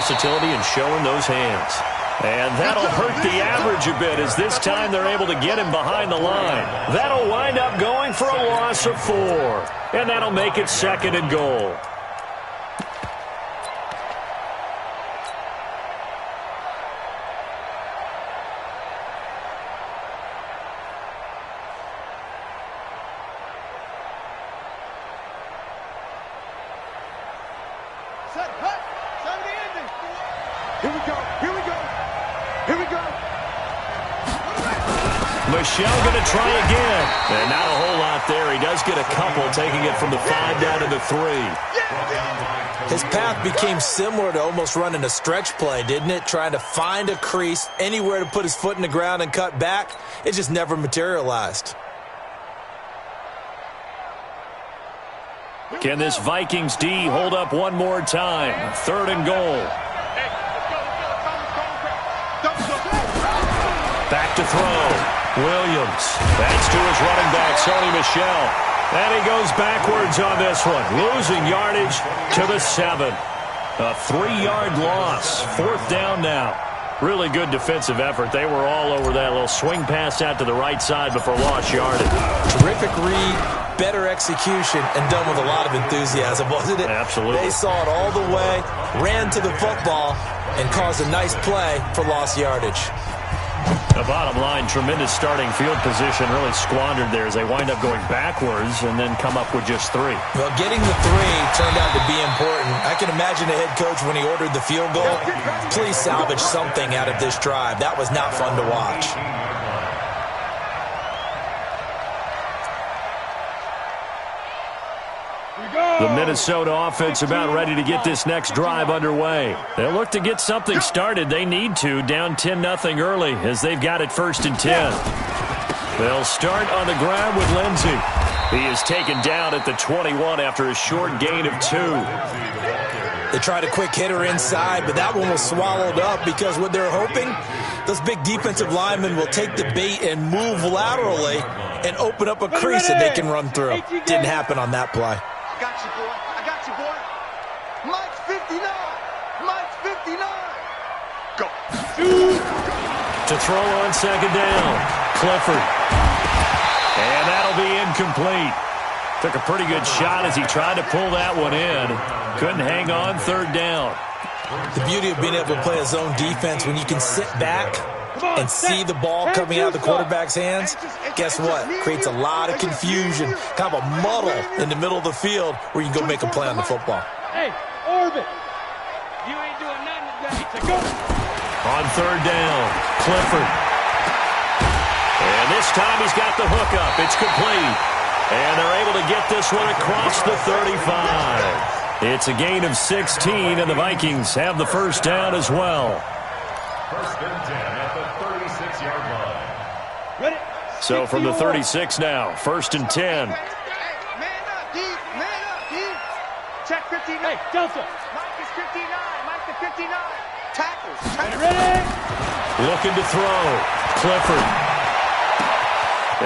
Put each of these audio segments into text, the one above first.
versatility and showing those hands. And that'll hurt the average a bit as this time they're able to get him behind the line. That'll wind up going for a loss of 4. And that'll make it 2nd and goal. Michelle going to try again. And not a whole lot there. He does get a couple, taking it from the 5 down to the 3. His path became similar to almost running a stretch play, didn't it? Trying to find a crease, anywhere to put his foot in the ground and cut back. It just never materialized. Can this Vikings D hold up one more time? 3rd and goal. Back to throw. Williams. That's to his running back, Sony Michel. And he goes backwards on this one, losing yardage to the 7. A 3-yard loss. 4th down now. Really good defensive effort. They were all over that little swing pass out to the right side before lost yardage. Terrific read, better execution, and done with a lot of enthusiasm, wasn't it? Absolutely. They saw it all the way, ran to the football, and caused a nice play for lost yardage. The bottom line, tremendous starting field position, really squandered there as they wind up going backwards and then come up with just 3. Well, getting the 3 turned out to be important. I can imagine the head coach when he ordered the field goal. Please salvage something out of this drive. That was not fun to watch. The Minnesota offense about ready to get this next drive underway. They'll look to get something started. They need to, down 10-0 early as they've got it 1st and 10. They'll start on the ground with Lindsey. He is taken down at the 21 after a short gain of 2. They tried a quick hitter inside, but that one was swallowed up because what they're hoping, those big defensive linemen will take the bait and move laterally and open up a crease that they can run through. Didn't happen on that play. Got you, boy. I got you, boy. Mike's 59. Mike's 59. Go. To throw on 2nd down. Clifford. And that'll be incomplete. Took a pretty good shot as he tried to pull that one in. Couldn't hang on 3rd down. The beauty of being able to play a zone defense when you can sit back and see the ball coming out of the quarterback's hands, guess what? Creates a lot of confusion, kind of a muddle in the middle of the field where you can go make a play on the football. Hey, Orbit, you ain't doing nothing today. Go. On 3rd down, Clifford. And this time he's got the hook up. It's complete. And they're able to get this one across the 35. It's a gain of 16, and the Vikings have the 1st down as well. 1st and 10 at the 36-yard line. Ready? So from the 36 now, 1st and 10. Man up, D. Man up, D. Check 59. Hey, Delta. Mike is 59. Mike is 59. Tackles. Ready? Looking to throw. Clifford.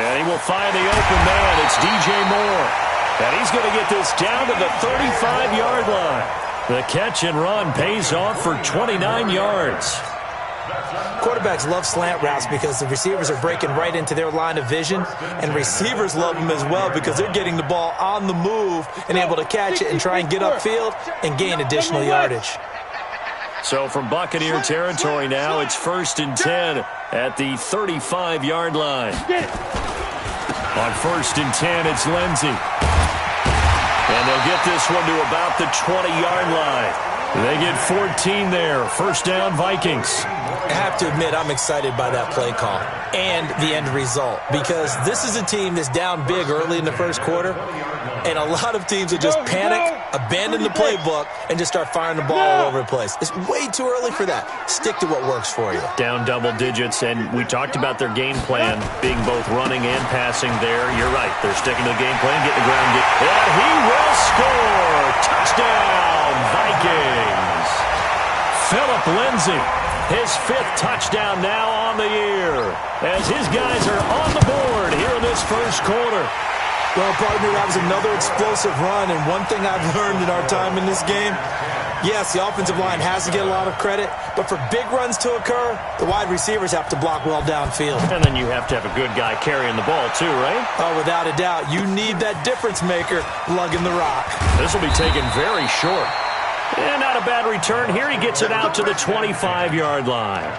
And he will find the open man. It's DJ Moore. And he's going to get this down to the 35-yard line. The catch and run pays off for 29 yards. Quarterbacks love slant routes because the receivers are breaking right into their line of vision, and receivers love them as well because they're getting the ball on the move and able to catch it and try and get upfield and gain additional yardage. So from Buccaneer territory now, it's 1st and 10 at the 35-yard line. On 1st and 10, it's Lindsey. And they'll get this one to about the 20-yard line. They get 14 there. 1st down, Vikings. I have to admit, I'm excited by that play call and the end result because this is a team that's down big early in the 1st quarter, and a lot of teams will just panic, abandon the playbook, and just start firing the ball all over the place. It's way too early for that. Stick to what works for you. Down double digits, and we talked about their game plan being both running and passing there. You're right. They're sticking to the game plan, getting the ground. And he will score. Touchdown, Vikings. Phillip Lindsay. His 5th touchdown now on the year as his guys are on the board here in this 1st quarter. Well, partner, that was another explosive run, and one thing I've learned in our time in this game, Yes, the offensive line has to get a lot of credit, but for big runs to occur, the wide receivers have to block well downfield. And then you have to have a good guy carrying the ball too, right? Oh, without a doubt, you need that difference maker lugging the rock. This will be taken very short. And not a bad return. Here he gets it out to the 25-yard line.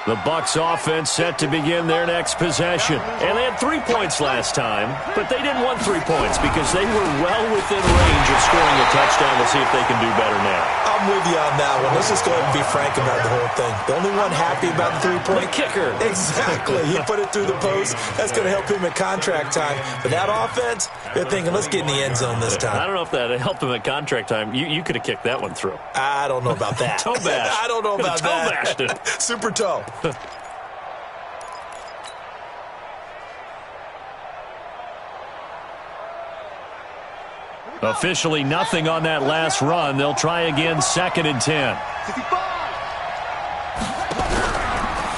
The Bucs offense set to begin their next possession. And they had 3 points last time, but they didn't want 3 points because they were well within range of scoring a touchdown. We'll see if they can do better now. I'm with you on that one. Let's just go ahead and be frank about the whole thing. The only one happy about the 3-point kicker. Exactly. He put it through the post. That's going to help him at contract time. But that offense, they're thinking, let's get in the end zone this time. I don't know if that helped him at contract time. You could have kicked that one through. I don't know about that. Toe bash. I don't know about that. Toe bashed it. Super toe. Officially nothing on that last run. They'll try again, 2nd and 10. 65.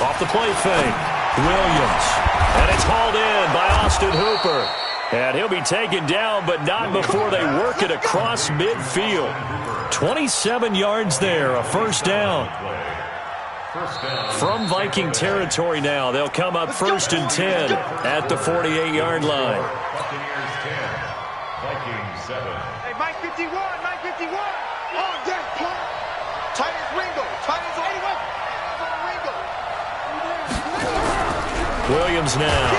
Off the play fake. Williams. And it's hauled in by Austin Hooper. And he'll be taken down, but not before they work it across midfield. 27 yards there, a first down. From Viking territory now, they'll come up 1st and 10 at the 48-yard line. Buccaneers 10, Vikings 7. Hey, Mike 51, Mike 51. On deck, play. Tight as Ringo. Tight as Ringo. Williams now.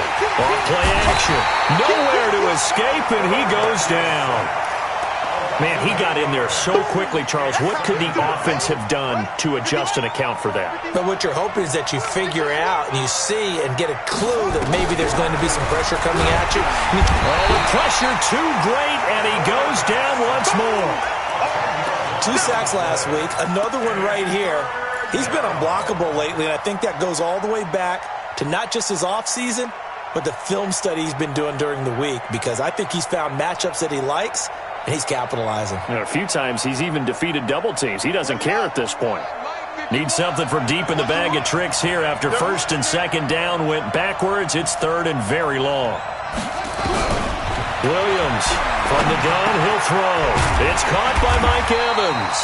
Off play action. Nowhere to escape, and he goes down. Man, he got in there so quickly, Charles. What could the offense have done to adjust and account for that? But what you're hoping is that you figure out and you see and get a clue that maybe there's going to be some pressure coming at you. Oh, the pressure too great, and he goes down once more. 2 sacks last week, another one right here. He's been unblockable lately, and I think that goes all the way back to not just his offseason, but the film study he's been doing during the week, because I think he's found matchups that he likes, and he's capitalizing. A few times he's even defeated double teams. He doesn't care at this point. Needs something from deep in the bag of tricks here after 1st and 2nd down went backwards. It's 3rd and very long. Williams from the gun, he'll throw. It's caught by Mike Evans.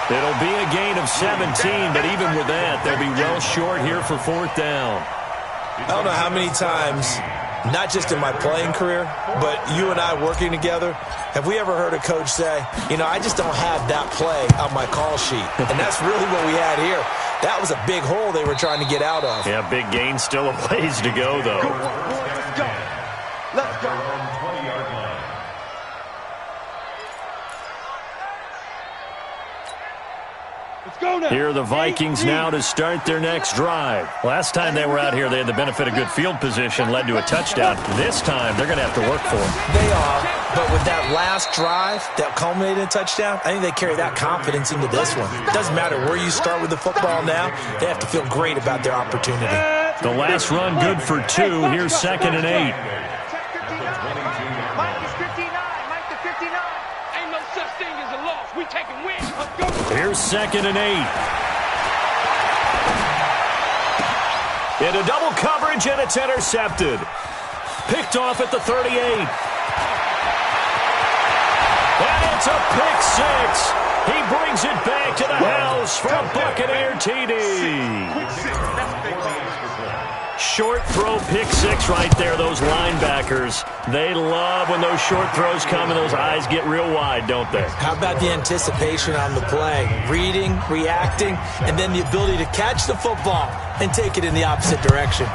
It'll be a gain of 17, but even with that, they'll be well short here for 4th down. I don't know how many times, not just in my playing career, but you and I working together, have we ever heard a coach say, I just don't have that play on my call sheet. And that's really what we had here. That was a big hole they were trying to get out of. Yeah, big gain, still a ways to go, though. Let's go. Let's go. 20-yard line. Here are the Vikings now to start their next drive. Last time they were out here, they had the benefit of good field position, led to a touchdown. This time, they're going to have to work for it. They are, but with that last drive that culminated in a touchdown, I think they carry that confidence into this one. It doesn't matter where you start with the football now. They have to feel great about their opportunity. The last run good for 2. Here's 2nd and 8. Mike is 59. Mike is 59. Ain't no such thing as a loss. We taking wins. Let's go. Here's 2nd and 8. Into double coverage, and it's intercepted. Picked off at the 38. And it's a pick 6. He brings it back to the house for a Buccaneer TD. Short throw, pick 6 right there. Those linebackers, they love when those short throws come and those eyes get real wide, don't they? How about the anticipation on the play? Reading, reacting, and then the ability to catch the football and take it in the opposite direction.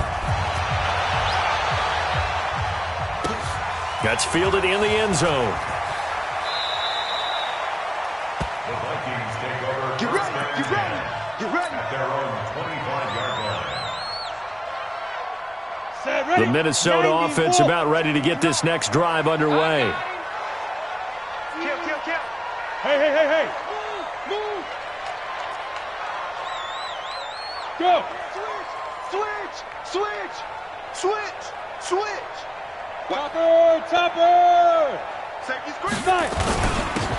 That's fielded in the end zone. The Vikings take over. Get ready. Get ready. Get ready. At their own 25-yard line. The Minnesota offense about ready to get this next drive underway. Kill, kill, kill. Hey. Move. Go. Switch. Topper. Safety's great.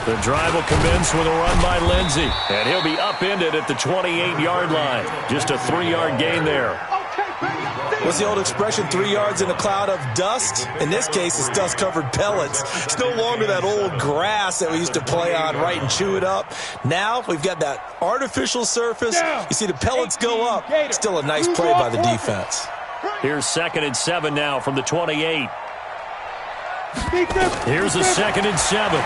The drive will commence with a run by Lindsey, and he'll be upended at the 28-yard line. Just a 3-yard gain there. Okay, baby. What's the old expression, 3 yards in a cloud of dust? In this case, it's dust-covered pellets. It's no longer that old grass that we used to play on, right, and chew it up. Now we've got that artificial surface. You see the pellets go up. Still a nice play by the defense. Here's 2nd and 7 now from the 28. Here's a 2nd and 7.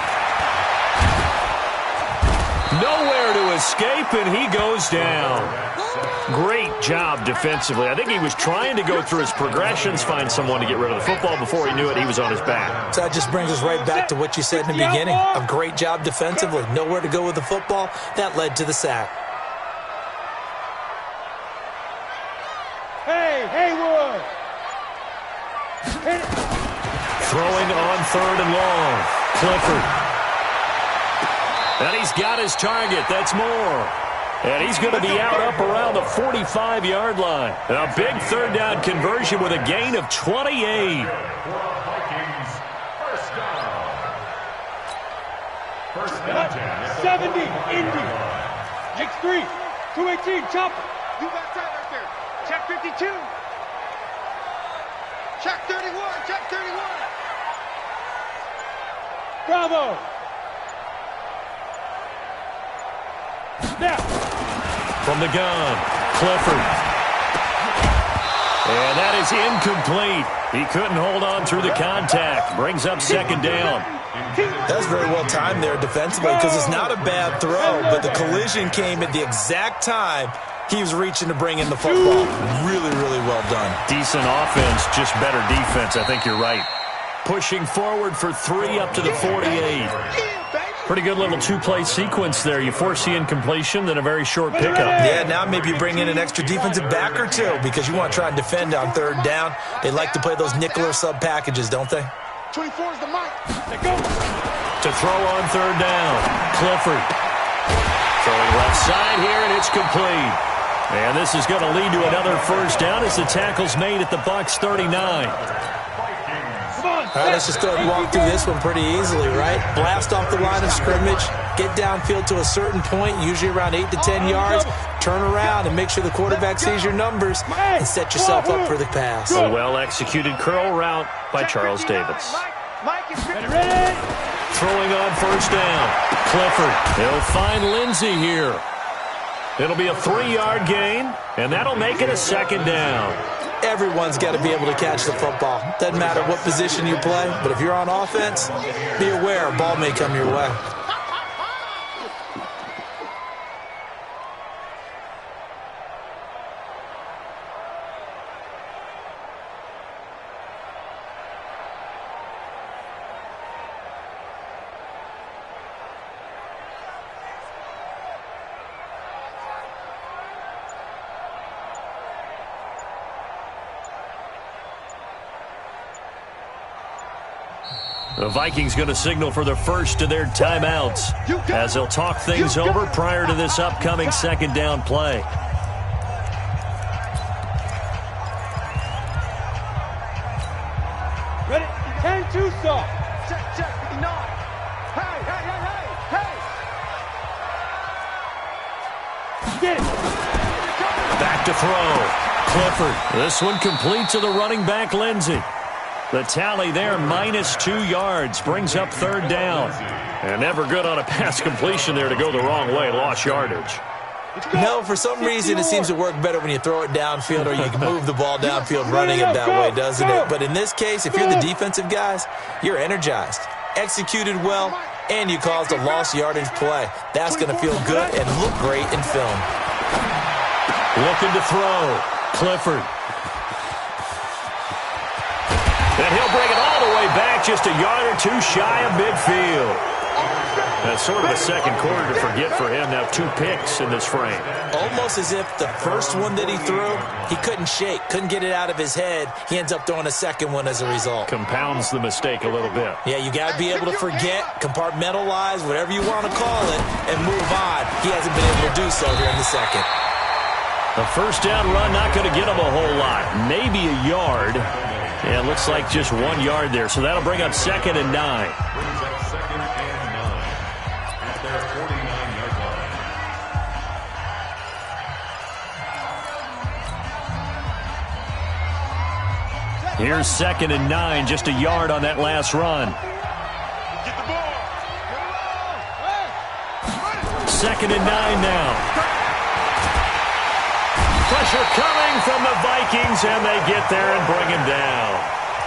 Nowhere to escape, and he goes down. Great job defensively. I think he was trying to go through his progressions, find someone to get rid of the football. Before he knew it, he was on his back. So that just brings us right back to what you said in the beginning. A great job defensively. Nowhere to go with the football. That led to the sack. Hey, Haywood! Throwing on 3rd and long. Clifford. And he's got his target. That's Moore. And he's going to be out up around the 45-yard line. A big 3rd down conversion with a gain of 28. Vikings, first down. First down, 70, Indy. X3, 218, chopper. You got that right there. Check 52. Check 31. Check 31. Bravo. Snap. From the gun, Clifford. And that is incomplete. He couldn't hold on through the contact. Brings up 2nd down. That was very well timed there defensively because it's not a bad throw, but the collision came at the exact time he was reaching to bring in the football. Really, really well done. Decent offense, just better defense. I think you're right. Pushing forward for 3 up to the 48. Pretty good little 2-play sequence there. You force the incompletion, then a very short pickup. Yeah, now maybe you bring in an extra defensive back or two because you want to try and defend on 3rd down. They like to play those nickel or sub packages, don't they? 24 is the mic. Let go. To throw on 3rd down, Clifford. Throwing left side here, and it's complete. And this is going to lead to another 1st down as the tackle's made at the Bucs 39. All right, let's just go ahead and walk through this one pretty easily, right? Blast off the line of scrimmage, get downfield to a certain point, usually around 8 to 10 yards, turn around and make sure the quarterback sees your numbers and set yourself up for the pass. A well-executed curl route by Charles Davis. Ready? Throwing on 1st down, Clifford. He'll find Lindsey here. It'll be a 3-yard gain, and that'll make it a 2nd down. Everyone's got to be able to catch the football. Doesn't matter what position you play, but if you're on offense, be aware a ball may come your way. The Vikings going to signal for the first of their timeouts as they'll talk things over prior to this upcoming 2nd down play. Ready? 10-2 soft. Check, 59. Hey. Get it. Back to throw. Clifford. This one complete to the running back, Lindsey. The tally there, -2 yards, brings up 3rd down. And never good on a pass completion there to go the wrong way, lost yardage. No, for some reason it seems to work better when you throw it downfield or you can move the ball downfield running it that way, doesn't it? But in this case, if you're the defensive guys, you're energized, executed well, and you caused a lost yardage play. That's going to feel good and look great in film. Looking to throw. Clifford. And he'll bring it all the way back, just a yard or 2 shy of midfield. That's sort of a 2nd quarter to forget for him. Now 2 picks in this frame. Almost as if the first one that he threw, he couldn't shake, couldn't get it out of his head. He ends up throwing a 2nd one as a result. Compounds the mistake a little bit. Yeah, you got to be able to forget, compartmentalize, whatever you want to call it, and move on. He hasn't been able to do so here in the 2nd. A 1st down run, not going to get him a whole lot. Maybe a yard. Yeah, it looks like just 1 yard there. So that'll bring up 2nd and 9. Brings up 2nd and 9 at their 49-yard line. Here's 2nd and 9, just a yard on that last run. Get the ball. 2nd and 9 now. Pressure coming from the Vikings, and they get there and bring him down.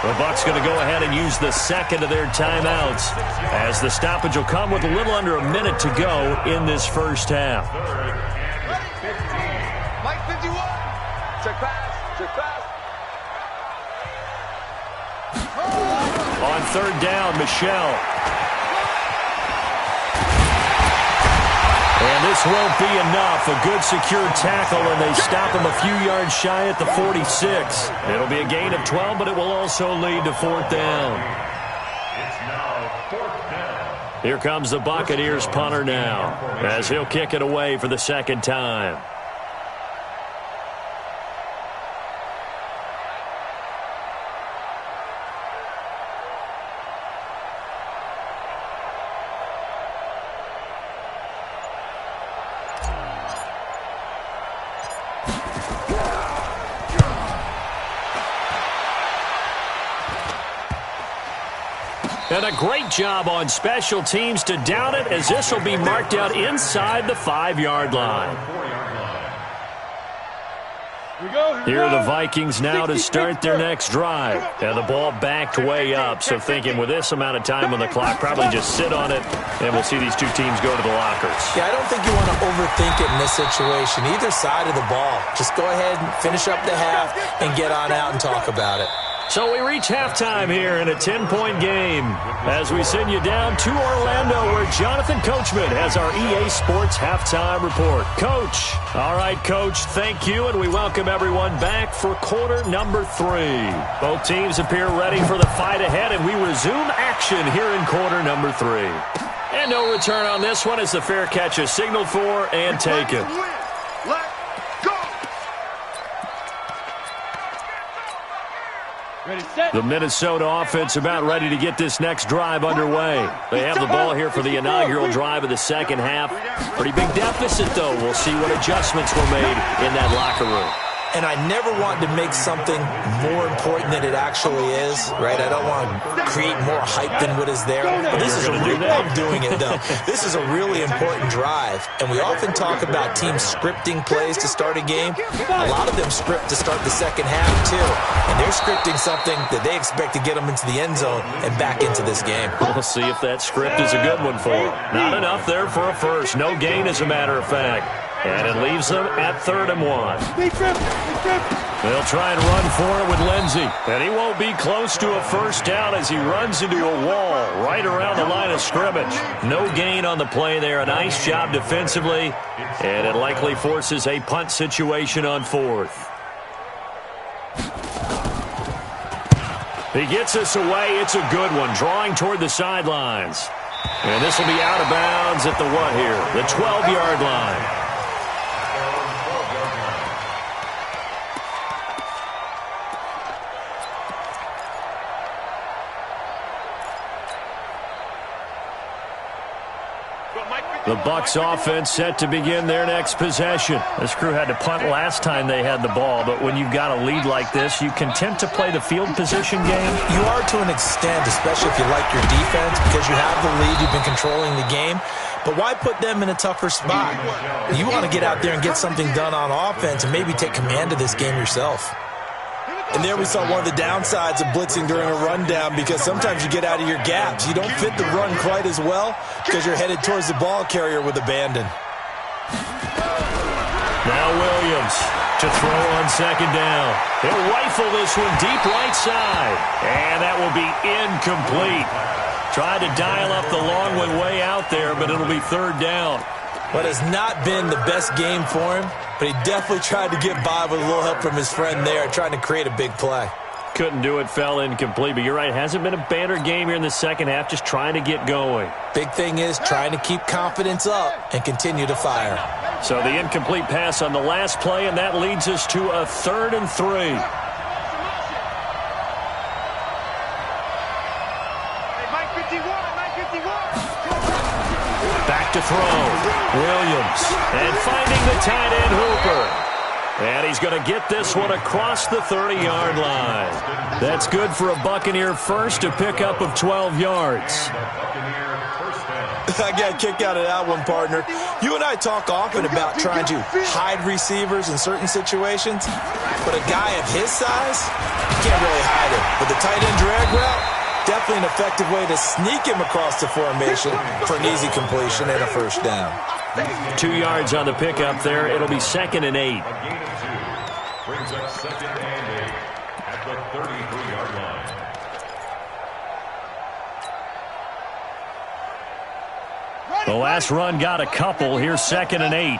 The Bucs going to go ahead and use the second of their timeouts, as the stoppage will come with a little under a minute to go in this first half. Mike 51. Check pass. Check pass. On 3rd down, Michelle. And this won't be enough. A good secure tackle, and they stop him a few yards shy at the 46. It'll be a gain of 12, but it will also lead to 4th down. It's now 4th down. Here comes the Buccaneers punter now, as he'll kick it away for the 2nd time. And a great job on special teams to down it, as this will be marked out inside the 5-yard line. Here are the Vikings now to start their next drive. And the ball backed way up, so thinking with this amount of time on the clock, probably just sit on it, and we'll see these two teams go to the lockers. Yeah, I don't think you want to overthink it in this situation. Either side of the ball. Just go ahead and finish up the half and get on out and talk about it. So we reach halftime here in a 10-point game as we send you down to Orlando, where Jonathan Coachman has our EA Sports halftime report. Coach. All right, Coach, thank you, and we welcome everyone back for quarter number 3. Both teams appear ready for the fight ahead, and we resume action here in quarter number 3. And no return on this one as the fair catch is signaled for and taken. The Minnesota offense about ready to get this next drive underway. They have the ball here for the inaugural drive of the second half. Pretty big deficit, though. We'll see what adjustments were made in that locker room. And I never want to make something more important than it actually is, right? I don't want to create more hype than what is there. But this is I'm doing it, though. This is a really important drive. And we often talk about teams scripting plays to start a game. A lot of them script to start the second half, too. And they're scripting something that they expect to get them into the end zone and back into this game. We'll see if that script is a good one for them. Not enough there for a first. No gain, as a matter of fact. And it leaves them at 3rd and 1. They'll try and run for it with Lindsey. And he won't be close to a first down as he runs into a wall right around the line of scrimmage. No gain on the play there. A nice job defensively. And it likely forces a punt situation on 4th. He gets us away. It's a good one. Drawing toward the sidelines. And this will be out of bounds at the what here? The 12-yard line. The Bucs offense set to begin their next possession. This crew had to punt last time they had the ball, but when you've got a lead like this, you content to play the field position game? You are to an extent, especially if you like your defense, because you have the lead, you've been controlling the game. But why put them in a tougher spot? You want to get out there and get something done on offense and maybe take command of this game yourself. And there we saw one of the downsides of blitzing during a rundown, because sometimes you get out of your gaps. You don't fit the run quite as well because you're headed towards the ball carrier with abandon. Now Williams to throw on 2nd down. He'll rifle this one deep right side. And that will be incomplete. Tried to dial up the long one way out there, but it'll be 3rd down. What has not been the best game for him, but he definitely tried to get by with a little help from his friend there, trying to create a big play. Couldn't do it, fell incomplete. But you're right, it hasn't been a banner game here in the second half, just trying to get going. Big thing is trying to keep confidence up and continue to fire. So the incomplete pass on the last play, and that leads us to a 3rd and 3. Mike 51, Mike 51. Back to throw. Williams. And finding the tight end, Hooper. And he's going to get this one across the 30-yard line. That's good for a Buccaneer first, a pickup of 12 yards. I got a kick out of that one, partner. You and I talk often about trying to hide receivers in certain situations, but a guy of his size, you can't really hide it. But the tight end drag route, definitely an effective way to sneak him across the formation for an easy completion and a first down. 2 yards on the pickup there. It'll be 2nd and 8. Brings up 2nd and 8 at the 33-yard line. The last run got a couple. Here's 2nd and 8. Here I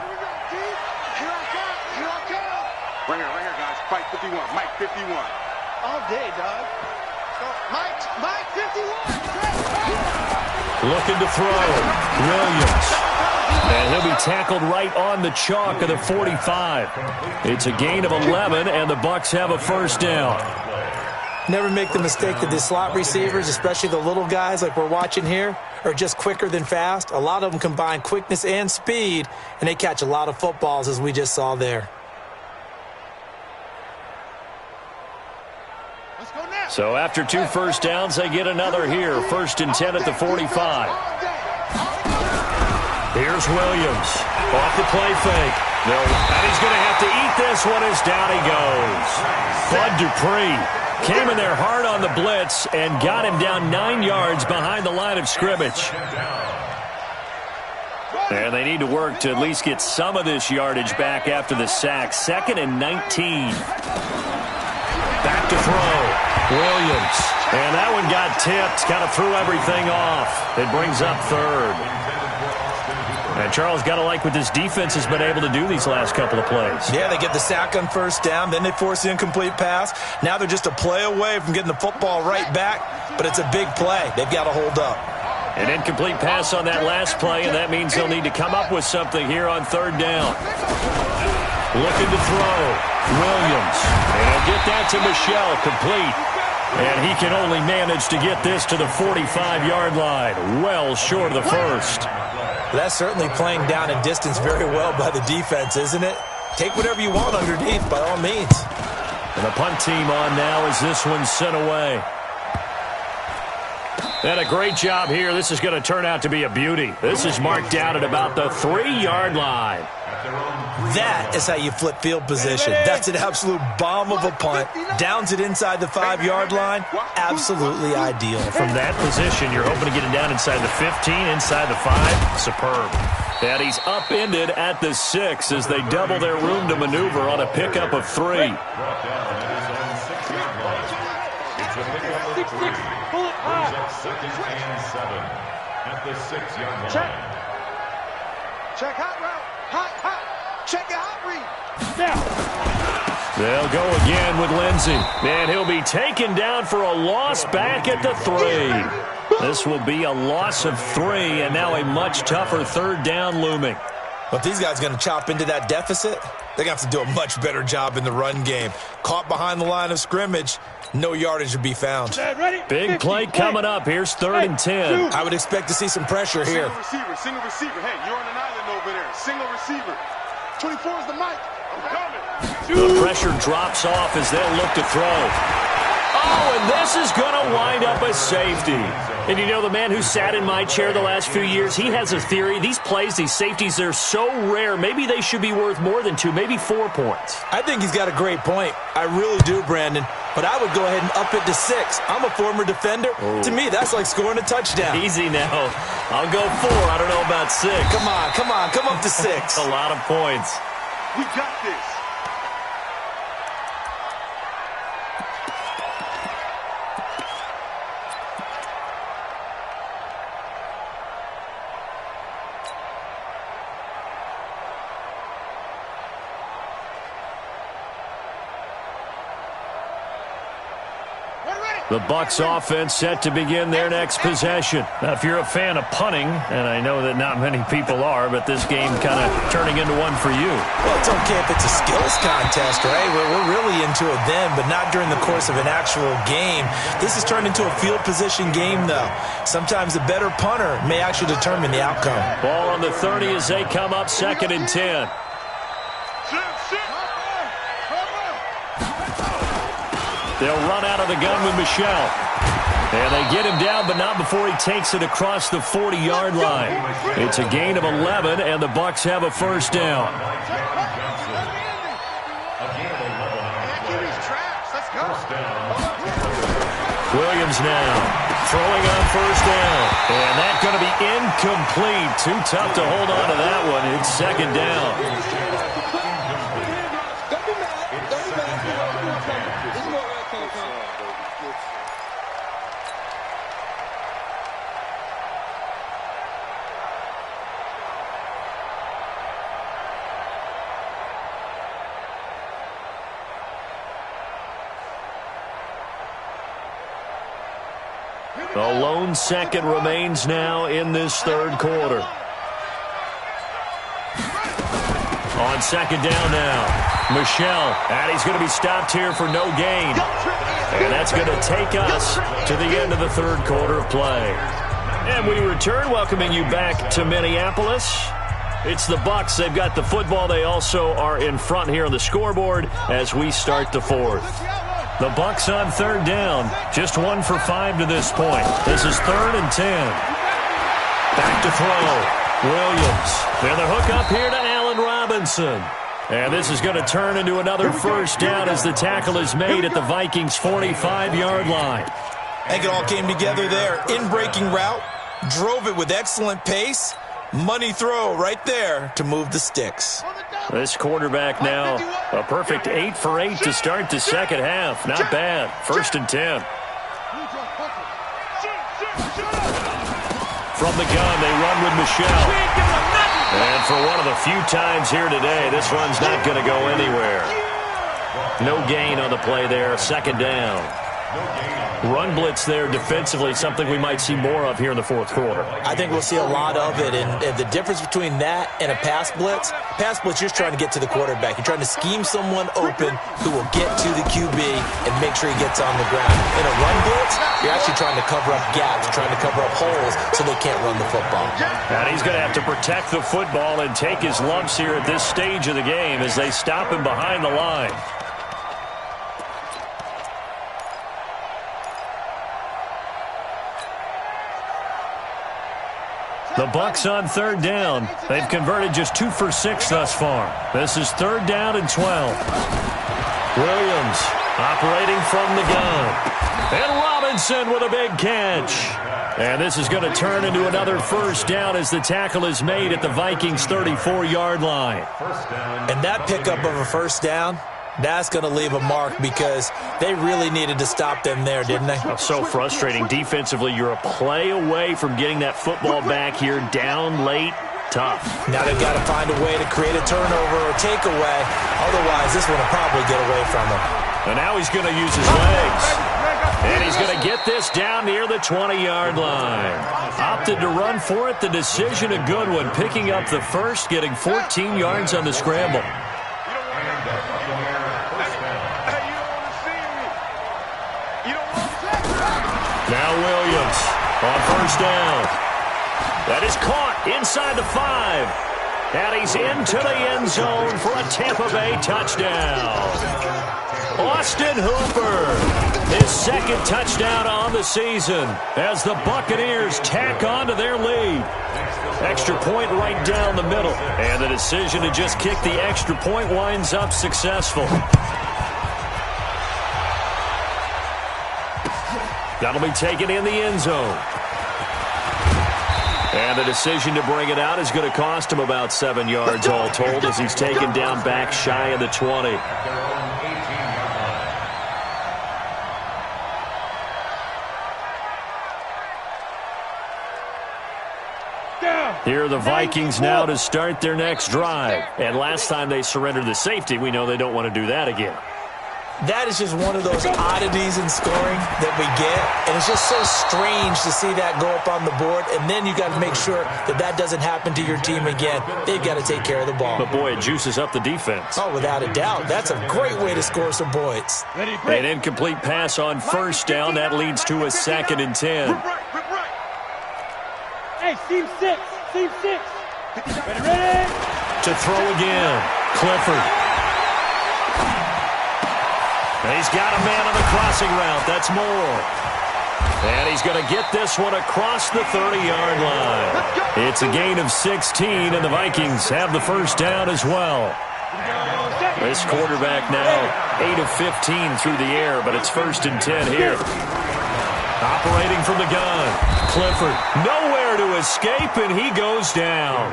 come. Right here, guys. Fight 51. Mike 51. All day, dog. Mike 51. Looking to throw. Williams. And he'll be tackled right on the chalk of the 45. It's a gain of 11, and the Bucs have a first down. Never make the mistake that the slot receivers, especially the little guys like we're watching here, are just quicker than fast. A lot of them combine quickness and speed, and they catch a lot of footballs, as we just saw there. So after 2 first downs, they get another here. 1st and 10 at the 45. Here's Williams. Off the play fake. And he's going to have to eat this one as down he goes. Bud Dupree came in there hard on the blitz and got him down 9 yards behind the line of scrimmage. And they need to work to at least get some of this yardage back after the sack. 2nd and 19. Back to throw. Williams. And that one got tipped. Kind of threw everything off. It brings up 3rd. And Charles, got to like what this defense has been able to do these last couple of plays. Yeah, they get the sack on first down, then they force the incomplete pass. Now they're just a play away from getting the football right back, but it's a big play. They've got to hold up. An incomplete pass on that last play, and that means they'll need to come up with something here on 3rd down. Looking to throw. Williams. And get that to Michel, complete. And he can only manage to get this to the 45-yard line. Well short of the first. That's certainly playing down in distance very well by the defense, isn't it? Take whatever you want underneath, by all means. And the punt team on now as this one's sent away. And a great job here. This is going to turn out to be a beauty. This is marked out at about the 3-yard line. That is how you flip field position. That's an absolute bomb of a punt. Downs it inside the 5-yard line. Absolutely ideal. From that position, you're hoping to get it down inside the 15, inside the 5. Superb. And he's upended at the 6 as they double their room to maneuver on a pickup of 3. Pull it high. 2nd and 7 at the 6-yard line. Check hot route. Hot. Check your hot read. Now. They'll go again with Lindsey. And he'll be taken down for a loss back at the 3. This will be a loss of 3, and now a much tougher 3rd down looming. But if these guys are going to chop into that deficit, they're going to have to do a much better job in the run game. Caught behind the line of scrimmage, no yardage to be found. Big play coming up. Here's 3rd and 10. I would expect to see some pressure here. Single receiver. Hey, you're on an island over there. Single receiver. 24 is the mic. I'm coming. The pressure drops off as they'll look to throw. Oh, and this is going to wind up a safety. And you know, the man who sat in my chair the last few years, he has a theory. These plays, these safeties, they're so rare. Maybe they should be worth more than 2, maybe 4 points. I think he's got a great point. I really do, Brandon. But I would go ahead and up it to 6. I'm a former defender. To me, that's like scoring a touchdown. Easy now. I'll go 4. I don't know about 6. Come on. Come up to 6. A lot of points. We got this. The Bucs offense set to begin their next possession. Now, if you're a fan of punting, and I know that not many people are, but this game kind of turning into one for you. Well, it's okay if it's a skills contest, right? We're really into it then, but not during the course of an actual game. This has turned into a field position game, though. Sometimes the better punter may actually determine the outcome. Ball on the 30 as they come up 2nd and 10. They'll run out of the gun with Michel. And they get him down, but not before he takes it across the 40-yard line. It's a gain of 11, and the Bucs have a first down. Williams now throwing on first down. And that's going to be incomplete. Too tough to hold on to that one. It's second down. A lone second remains now in this third quarter. On second down now, Michel, and he's going to be stopped here for no gain. And that's going to take us to the end of the third quarter of play. And we return, welcoming you back to Minneapolis. It's the Bucs. They've got the football. They also are in front here on the scoreboard as we start the fourth. The Bucs on third down, just 1 for 5 to this point. This is 3rd and 10. Back to throw. Williams. And the hook up here to Allen Robinson. And this is going to turn into another first down as the tackle is made at the Vikings' 45-yard line. I think it all came together there. In-breaking route, drove it with excellent pace. Money throw right there to move the sticks. This quarterback now, a perfect 8 for 8 to start the second half. Not bad. 1st and 10. From the gun, they run with Michel. And for one of the few times here today, this run's not going to go anywhere. No gain on the play there. Second down. Run blitz there defensively, something we might see more of here in the fourth quarter. I think we'll see a lot of it, and the difference between that and a pass blitz, you're just trying to get to the quarterback. You're trying to scheme someone open who will get to the QB and make sure he gets on the ground. In a run blitz, you're actually trying to cover up gaps, trying to cover up holes so they can't run the football. And he's going to have to protect the football and take his lumps here at this stage of the game as they stop him behind the line. The Bucs on third down. They've converted just 2 for 6 thus far. This is 3rd down and 12. Williams operating from the gun. And Robinson with a big catch. And this is going to turn into another first down as the tackle is made at the Vikings' 34-yard line. And that pickup of a first down, that's going to leave a mark because they really needed to stop them there, didn't they? Oh, so frustrating. Defensively, you're a play away from getting that football back here down late. Tough. Now they've got to find a way to create a turnover or takeaway. Otherwise, this one will probably get away from him. And now he's going to use his legs. And he's going to get this down near the 20-yard line. Opted to run for it. The decision a good one. Picking up the first, getting 14 yards on the scramble. Now Williams on first down. That is caught inside the 5. And he's into the end zone for a Tampa Bay touchdown. Austin Hooper, his 2nd touchdown on the season as the Buccaneers tack on to their lead. Extra point right down the middle. And the decision to just kick the extra point winds up successful. That'll be taken in the end zone. And the decision to bring it out is going to cost him about 7 yards all told as he's taken down back shy of the 20. Here are the Vikings now to start their next drive. And last time they surrendered the safety, we know they don't want to do that again. That is just one of those oddities in scoring that we get, and it's just so strange to see that go up on the board, and then you got to make sure that that doesn't happen to your team again. They've got to take care of the ball. But, boy, it juices up the defense. Oh, without a doubt. That's a great way to score some points. An incomplete pass on first down. That leads to a 2nd and 10. Hey, team 6. Team 6. Ready? To throw again. Clifford. And he's got a man on the crossing route. That's Moore. And he's going to get this one across the 30-yard line. It's a gain of 16, and the Vikings have the first down as well. This quarterback now 8 of 15 through the air, but it's 1st and 10 here. Operating from the gun. Clifford nowhere to escape, and he goes down.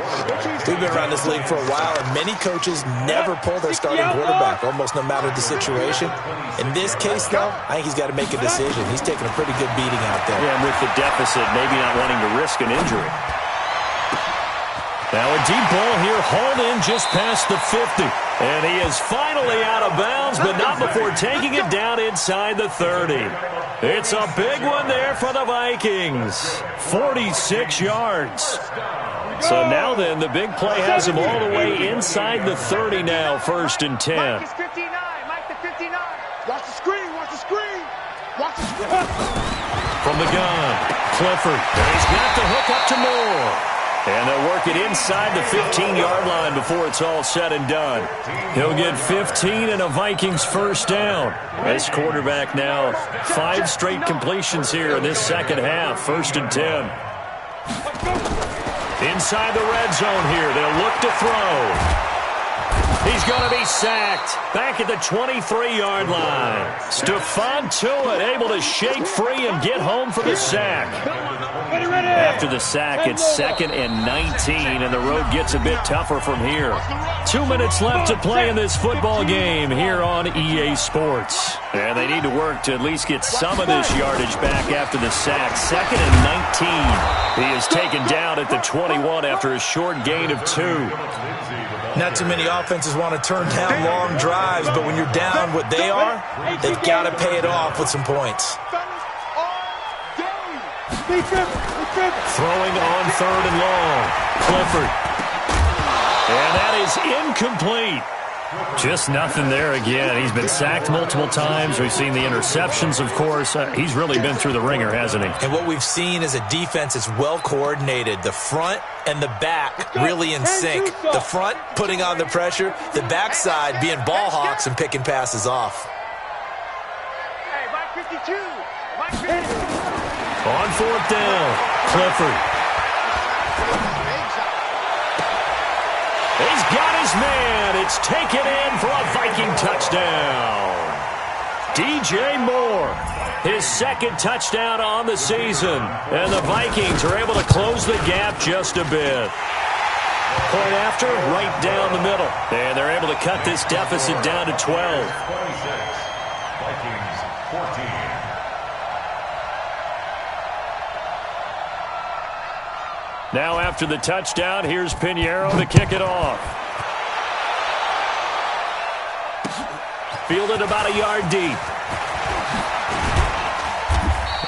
We've been around this league for a while, and many coaches never pull their starting quarterback, almost no matter the situation. In this case, though, I think he's got to make a decision. He's taking a pretty good beating out there. Yeah, and with the deficit, maybe not wanting to risk an injury. Now a deep ball here, hauled in just past the 50. And he is finally out of bounds, but not before taking it down inside the 30. It's a big one there for the Vikings. 46 yards. So now then, the big play has him all the way inside the 30 now, 1st and 10. Mike is 59. Mike the 59. Watch the screen. Watch the screen. Watch the screen. From the gun, Clifford. And he's got the hook up to Moore. And they'll work it inside the 15-yard line before it's all said and done. He'll get 15 and a Vikings first down. This quarterback now 5 straight completions here in this second half. 1st and 10. Inside the red zone here. They'll look to throw. He's going to be sacked back at the 23-yard line. Stephon Tuitt able to shake free and get home for the sack. After the sack, it's 2nd and 19, and the road gets a bit tougher from here. 2 minutes left to play in this football game here on EA Sports. And they need to work to at least get some of this yardage back after the sack. 2nd and 19. He is taken down at the 21 after a short gain of 2. Not too many offenses want to turn down long drives, but when you're down what they are, they've got to pay it off with some points. Throwing on 3rd and long. Clifford. And that is incomplete. Just nothing there again. He's been sacked multiple times. We've seen the interceptions, of course. He's really been through the ringer, hasn't he? And what we've seen is a defense that's well coordinated. The front and the back really in sync. The front putting on the pressure. The backside being ball hawks and picking passes off. Hey, Mike 52. Mike 52. On 4th down, Clifford. He's got his man. It's taken in for a Viking touchdown. DJ Moore, his 2nd touchdown on the season. And the Vikings are able to close the gap just a bit. Point after, right down the middle. And they're able to cut this deficit down to 12. 26. Vikings 14. Now after the touchdown, here's Pinheiro to kick it off. Fielded about a yard deep.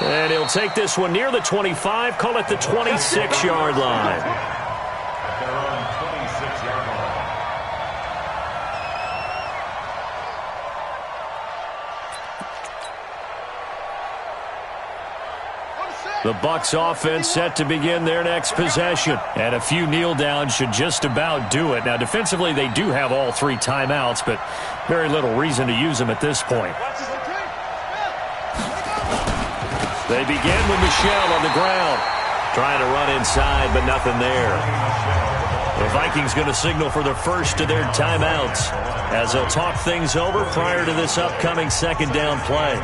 And he'll take this one near the 25, call it the 26-yard line. They're on 26-yard line. The Bucs offense set to begin their next possession. And a few kneel downs should just about do it. Now, defensively, they do have all 3 timeouts, but very little reason to use them at this point. They begin with Michel on the ground. Trying to run inside, but nothing there. The Vikings going to signal for the first of their timeouts as they'll talk things over prior to this upcoming 2nd down play.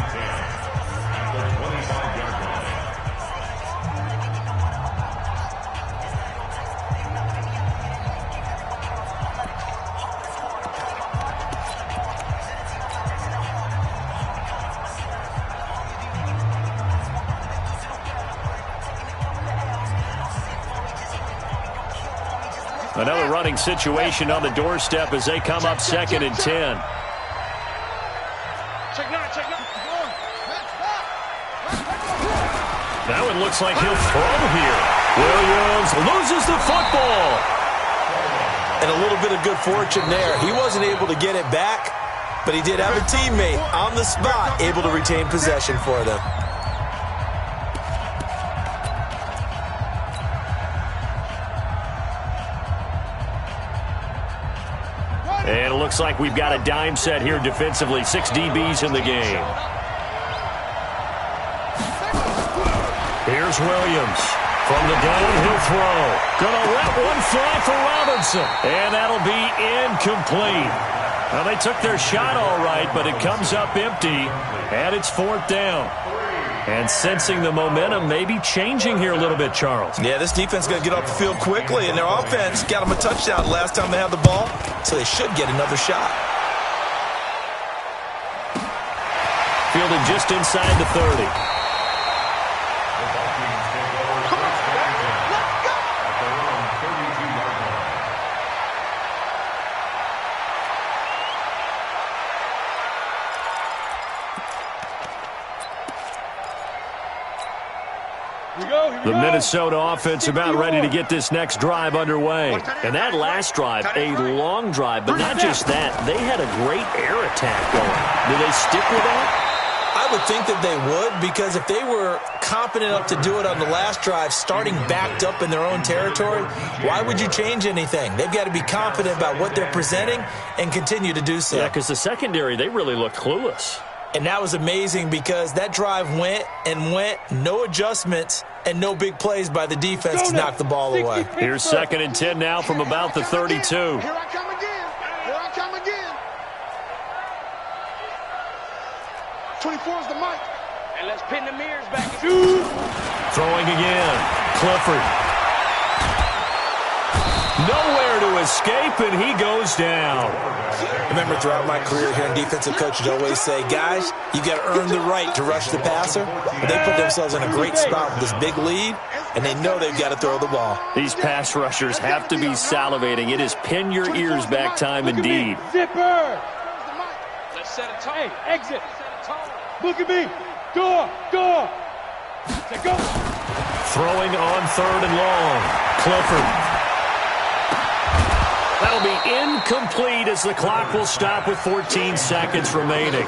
Another running situation on the doorstep as they come up 2nd and 10. Check 9, check 9. That one looks like he'll throw here. Williams loses the football. And a little bit of good fortune there. He wasn't able to get it back, but he did have a teammate on the spot able to retain possession for them. And it looks like we've got a dime set here defensively. 6 DBs in the game. Here's Williams from the downhill throw. Gonna let one fly for Robinson. And that'll be incomplete. Well, they took their shot all right, but it comes up empty, and it's 4th down. And sensing the momentum may be changing here a little bit, Charles. Yeah, this defense is going to get off the field quickly, and their offense got them a touchdown last time they had the ball, so they should get another shot. Fielded just inside the 30. The Minnesota offense about ready to get this next drive underway. And that last drive, a long drive, but not just that. They had a great air attack going. Do they stick with that? I would think that they would, because if they were confident enough to do it on the last drive, starting backed up in their own territory, why would you change anything? They've got to be confident about what they're presenting and continue to do so. Yeah, because the secondary, they really looked clueless. And that was amazing because that drive went and went, no adjustments, and no big plays by the defense to knock the ball away. Here's 2nd and 10 now from about the 32. Here I come again. Here I come again. 24 is the mic. And let's pin the mirrors back. Throwing again. Clifford. Nowhere to escape, and he goes down. Remember, throughout my career here in defensive coaches always say, guys, you got to earn the right to rush the passer. But they put themselves in a great spot with this big lead, and they know they've got to throw the ball. These pass rushers have to be salivating. It is pin your ears back time indeed. Zipper. Let's set a tone. Hey, exit. Look at me. Door. Go. Throwing on 3rd and long. Clifford. That'll be incomplete as the clock will stop with 14 seconds remaining.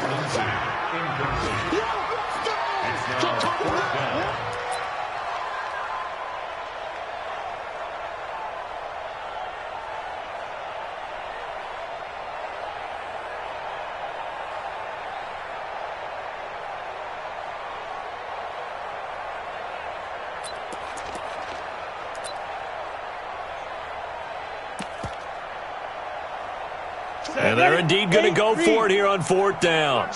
And they're indeed going to go for it here on 4th down.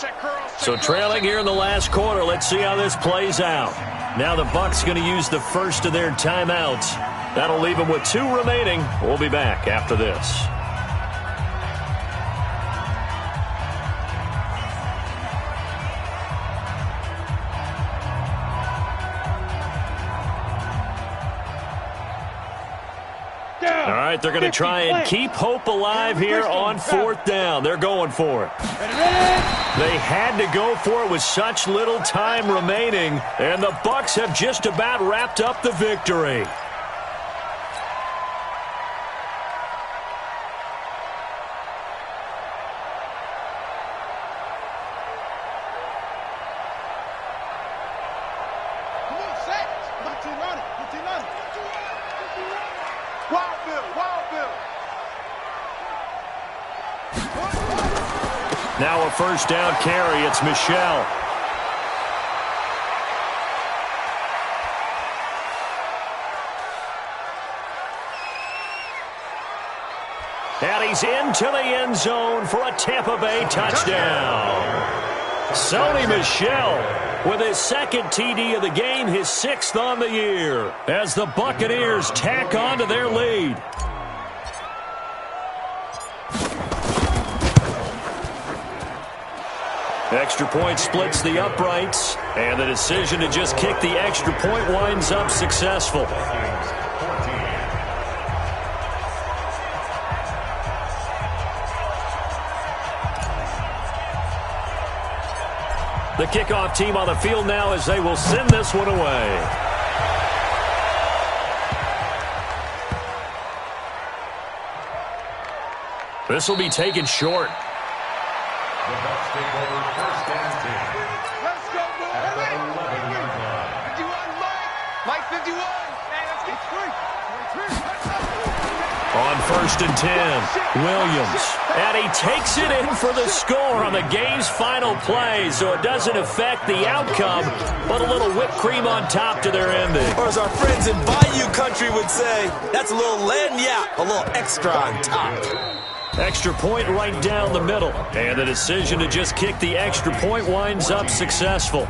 So trailing here in the last quarter, let's see how this plays out. Now the Bucs going to use the first of their timeouts. That'll leave them with 2 remaining. We'll be back after this. All right, they're going to try and keep hope alive here on 4th down. They're going for it. They had to go for it with such little time remaining, and the Bucs have just about wrapped up the victory. Now a first down carry. It's Michelle. And he's into the end zone for a Tampa Bay touchdown. Sony Michel with his 2nd TD of the game, his 6th on the year, as the Buccaneers tack on to their lead. Extra point splits the uprights, and the decision to just kick the extra point winds up successful. The kickoff team on the field now as they will send this one away. This will be taken short. The Bucs take over 1st and 10. Let's go, boys. At the 11-yard line. 51, Mike. Mike 51. Hey, let's get 3. On 1st and 10, Williams. And he takes it in for the score on the game's final play, so it doesn't affect the outcome, but a little whipped cream on top to their ending. Or as our friends in Bayou country would say, that's a little lagniappe, a little extra on top. Extra point right down the middle. And the decision to just kick the extra point winds up successful.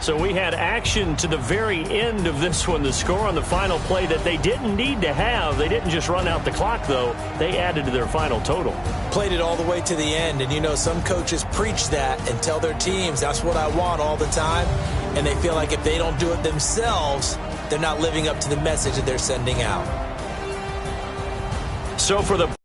So we had action to the very end of this one. The score on the final play that they didn't need to have. They didn't just run out the clock, though. They added to their final total. Played it all the way to the end. And, you know, some coaches preach that and tell their teams, that's what I want all the time. And they feel like if they don't do it themselves, they're not living up to the message that they're sending out. So for the